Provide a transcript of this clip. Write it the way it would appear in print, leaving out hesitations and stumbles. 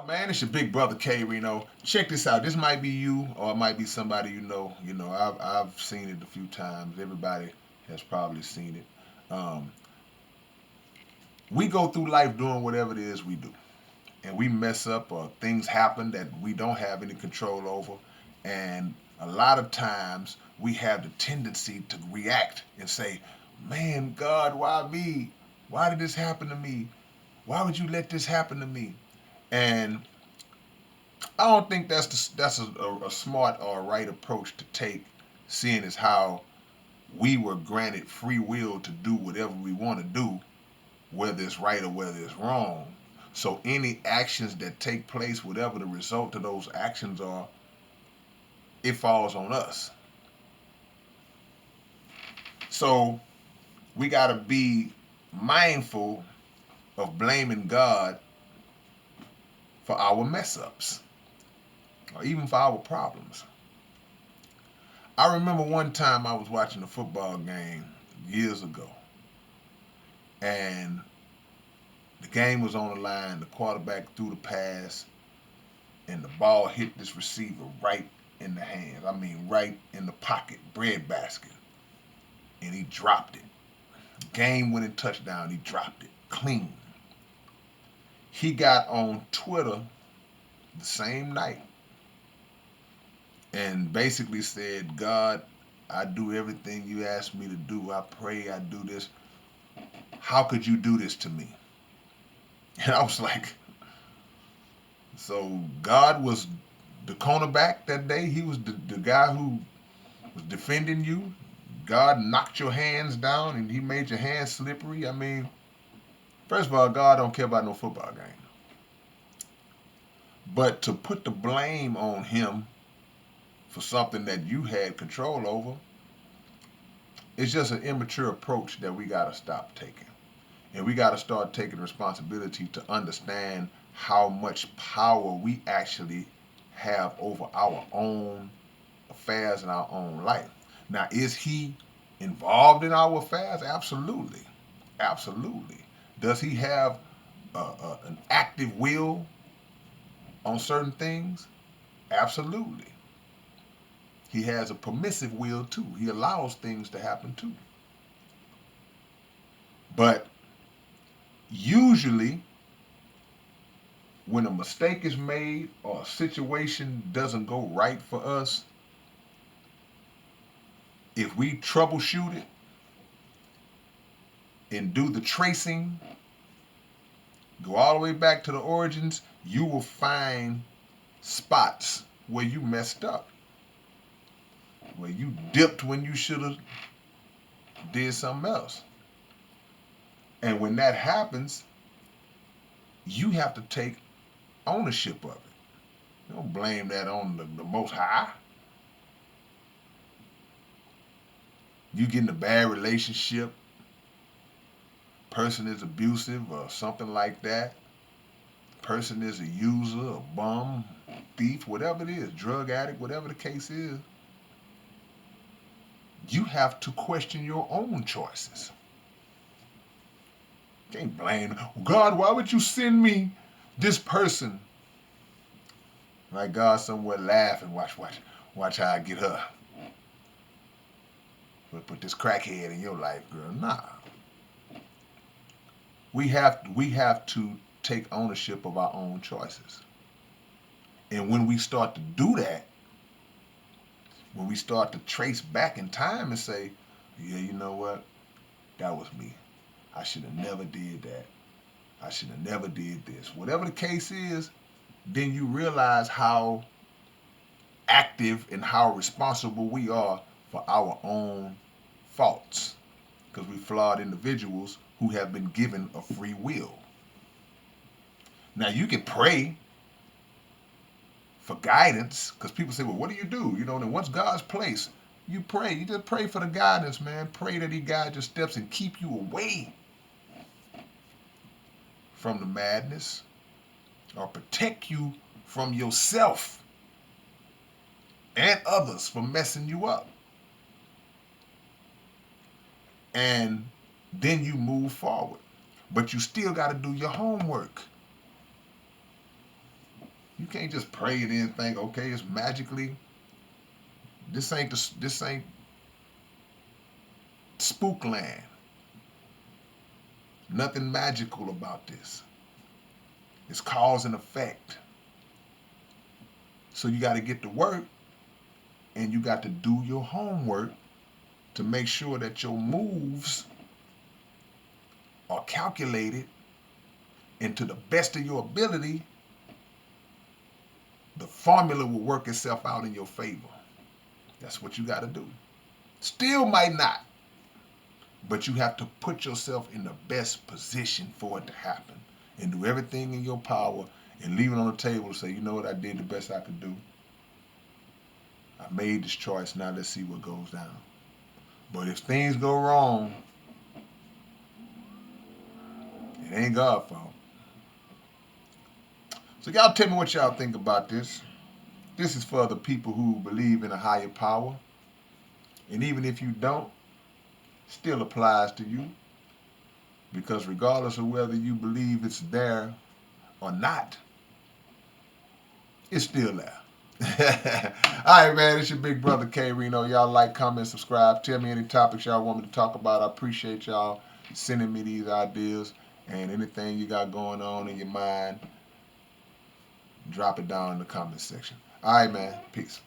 up, man? It's your big brother K-Rino. Check this out. This might be you, or it might be somebody you know. I've seen it a few times. Everybody has probably seen it. We go through life doing whatever it is we do, and we mess up, or things happen that we don't have any control over, and a lot of times we have the tendency to react and say, "Man, God, why me? Why did this happen to me? Why would you let this happen to me?" And I don't think that's a smart or a right approach to take, seeing as how we were granted free will to do whatever we want to do, whether it's right or whether it's wrong. So any actions that take place, whatever the result of those actions are, it falls on us. So we got to be mindful of blaming God for our mess ups or even for our problems. I remember one time I was watching a football game years ago, and the game was on the line. The quarterback threw the pass, and the ball hit this receiver right in the hands. I mean, right in the pocket, breadbasket, and he dropped it. Game-winning touchdown. He dropped it clean. He got on Twitter the same night and basically said, "God, I do everything you asked me to do. I pray, I do this. How could you do this to me?" And I was like, so God was the cornerback that day. He was the guy who was defending you. God knocked your hands down and he made your hands slippery. I mean, first of all, God don't care about no football game. But to put the blame on him for something that you had control over, it's just an immature approach that we got to stop taking. And we got to start taking responsibility to understand how much power we actually have over our own affairs and our own life. Now, is he involved in our affairs? Absolutely. Absolutely. Does he have an active will on certain things? Absolutely. He has a permissive will too. He allows things to happen too. But usually, when a mistake is made or a situation doesn't go right for us, if we troubleshoot it and do the tracing, go all the way back to the origins, you will find spots where you messed up, where you dipped when you should have did something else. And when that happens, you have to take ownership of it. Don't blame that on the Most High. You get in a bad relationship, person is abusive or something like that, person is a user, a bum, thief, whatever it is, drug addict, whatever the case is, you have to question your own choices. You can't blame God. Why would you send me this person? Like God somewhere laughing. Watch how I get her. Put this crackhead in your life, girl. Nah. We have to take ownership of our own choices. And when we start to do that, when we start to trace back in time and say, yeah, you know what? That was me. I should have never did that. I should have never did this. Whatever the case is, then you realize how active and how responsible we are for our own faults. Because we're flawed individuals who have been given a free will. Now, you can pray for guidance, because people say, well, what do? And what's God's place? You pray. You just pray for the guidance, man. Pray that he guides your steps and keep you away from the madness, or protect you from yourself and others from messing you up. And then you move forward. But you still got to do your homework. can't just pray it in and think, okay, it's magically. This ain't spookland. Nothing magical about this. It's cause and effect. So you got to get to work and you got to do your homework to make sure that your moves are calculated and to the best of your ability, the formula will work itself out in your favor. That's what you got to do. Still might not, but you have to put yourself in the best position for it to happen and do everything in your power and leave it on the table to say, you know what, I did the best I could do. I made this choice. Now let's see what goes down. But if things go wrong, it ain't God's fault. So y'all tell me what y'all think about this. This is for the people who believe in a higher power. And even if you don't, still applies to you. Because regardless of whether you believe it's there or not, it's still there. All right, man. It's your big brother K-Rino. Y'all like, comment, subscribe. Tell me any topics y'all want me to talk about. I appreciate y'all sending me these ideas. And anything you got going on in your mind, drop it down in the comment section. All right, man. Peace.